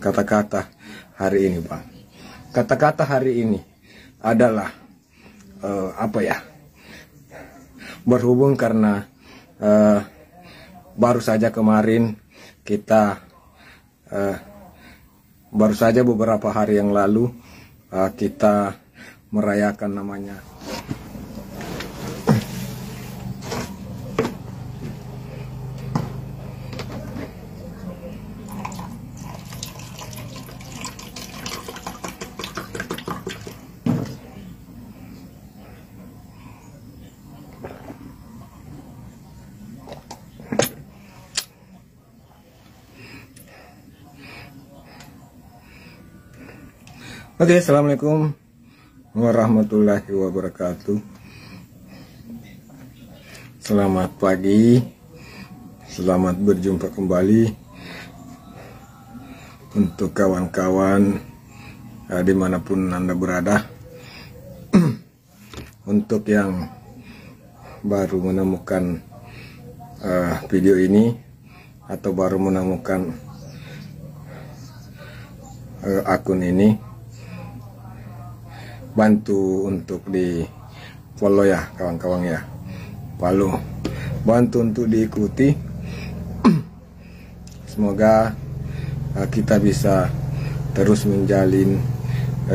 kata-kata hari ini, Bang. Kata-kata hari ini adalah berhubung karena baru saja kemarin kita baru saja beberapa hari yang lalu kita merayakan namanya Oke, assalamualaikum warahmatullahi wabarakatuh. Selamat pagi, selamat berjumpa kembali untuk kawan-kawan dimanapun Anda berada. Untuk yang baru menemukan video ini atau baru menemukan akun ini, bantu untuk di follow ya kawan-kawan ya, bantu untuk diikuti. Semoga kita bisa terus menjalin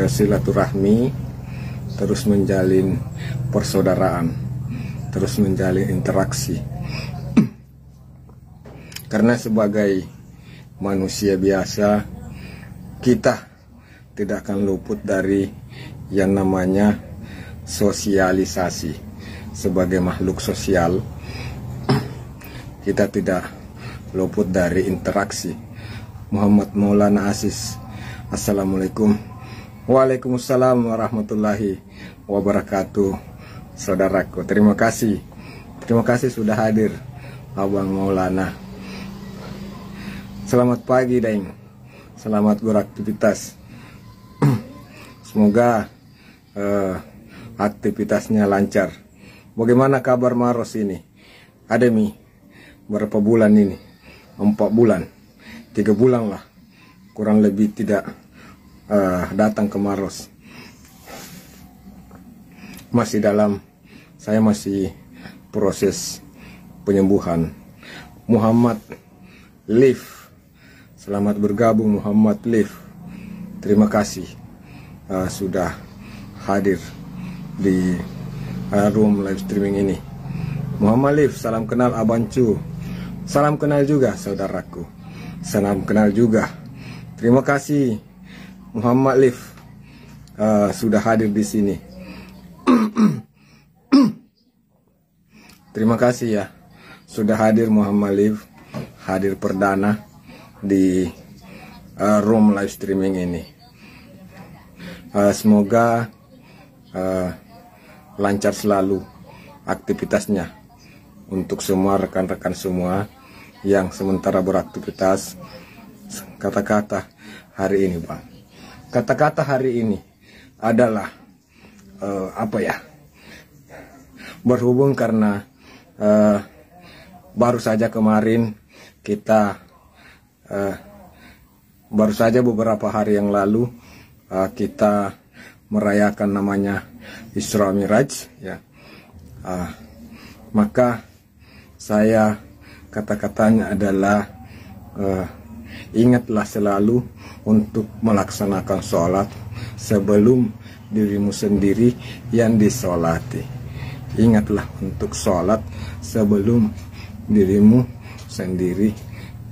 silaturahmi, terus menjalin persaudaraan, terus menjalin interaksi. Karena sebagai manusia biasa, kita tidak akan luput dari yang namanya sosialisasi. Sebagai makhluk sosial, kita tidak luput dari interaksi. Muhammad Maulana Aziz, assalamualaikum. Waalaikumsalam warahmatullahi wabarakatuh. Saudaraku, terima kasih sudah hadir Abang Maulana. Selamat pagi Daeng, selamat beraktivitas. Semoga aktivitasnya lancar. Bagaimana kabar Maros ini? Ademi berapa bulan ini? 4 bulan, 3 bulan lah kurang lebih tidak datang ke Maros. Saya masih proses penyembuhan. Muhammad Liv, selamat bergabung Muhammad Liv. Terima kasih sudah hadir di room live streaming ini. Muhammad Liv, salam kenal Abancu. Salam kenal juga saudaraku. Salam kenal juga. Terima kasih Muhammad Liv sudah hadir di sini. Terima kasih ya sudah hadir Muhammad Liv, hadir perdana di room live streaming ini. Semoga lancar selalu aktivitasnya untuk semua rekan-rekan semua yang sementara beraktivitas. Kata-kata hari ini, Bang. Kata-kata hari ini adalah berhubung karena baru saja kemarin kita baru saja beberapa hari yang lalu kita merayakan namanya Isra Miraj ya. Maka saya kata-katanya adalah ingatlah selalu untuk melaksanakan sholat sebelum dirimu sendiri yang disolati. Ingatlah untuk sholat sebelum dirimu sendiri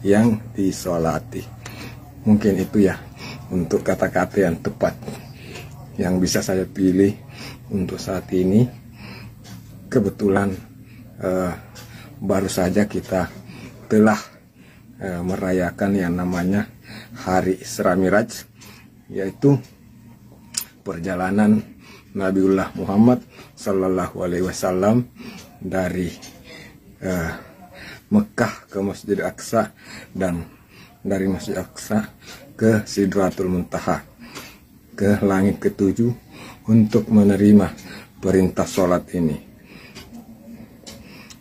yang disolati. Mungkin itu ya untuk kata-kata yang tepat yang bisa saya pilih untuk saat ini. Kebetulan baru saja kita telah merayakan yang namanya Hari Isra Miraj, yaitu perjalanan Nabiullah Muhammad Sallallahu Alaihi Wasallam dari Mekah ke Masjid Aqsa dan dari Masjid Aqsa ke Sidratul Muntaha, ke langit ketujuh untuk menerima perintah sholat ini.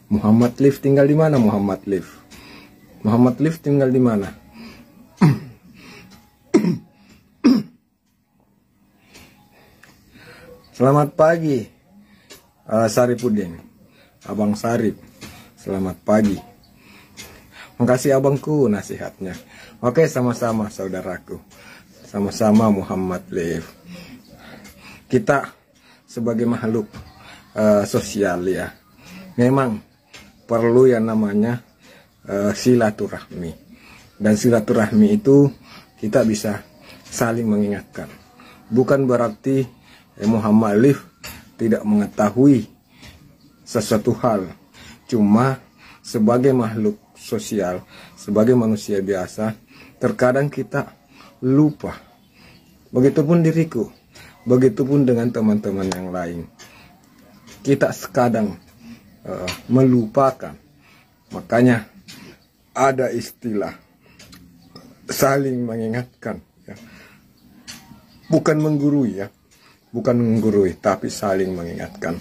Muhammad Liv tinggal di mana? Muhammad Liv tinggal di mana? Selamat pagi, Saripudin, Abang Sarip. Selamat pagi. Makasih abangku nasihatnya. Oke, sama-sama saudaraku. Sama-sama Muhammad Leif. Kita sebagai makhluk sosial ya, memang perlu yang namanya silaturahmi. Dan silaturahmi itu kita bisa saling mengingatkan. Bukan berarti Muhammad Leif tidak mengetahui sesuatu hal. Cuma sebagai makhluk sosial, sebagai manusia biasa, terkadang kita lupa. Begitupun diriku, begitupun dengan teman-teman yang lain. Kita sekadang melupakan. Makanya ada istilah saling mengingatkan ya. Bukan menggurui ya, bukan menggurui, tapi saling mengingatkan.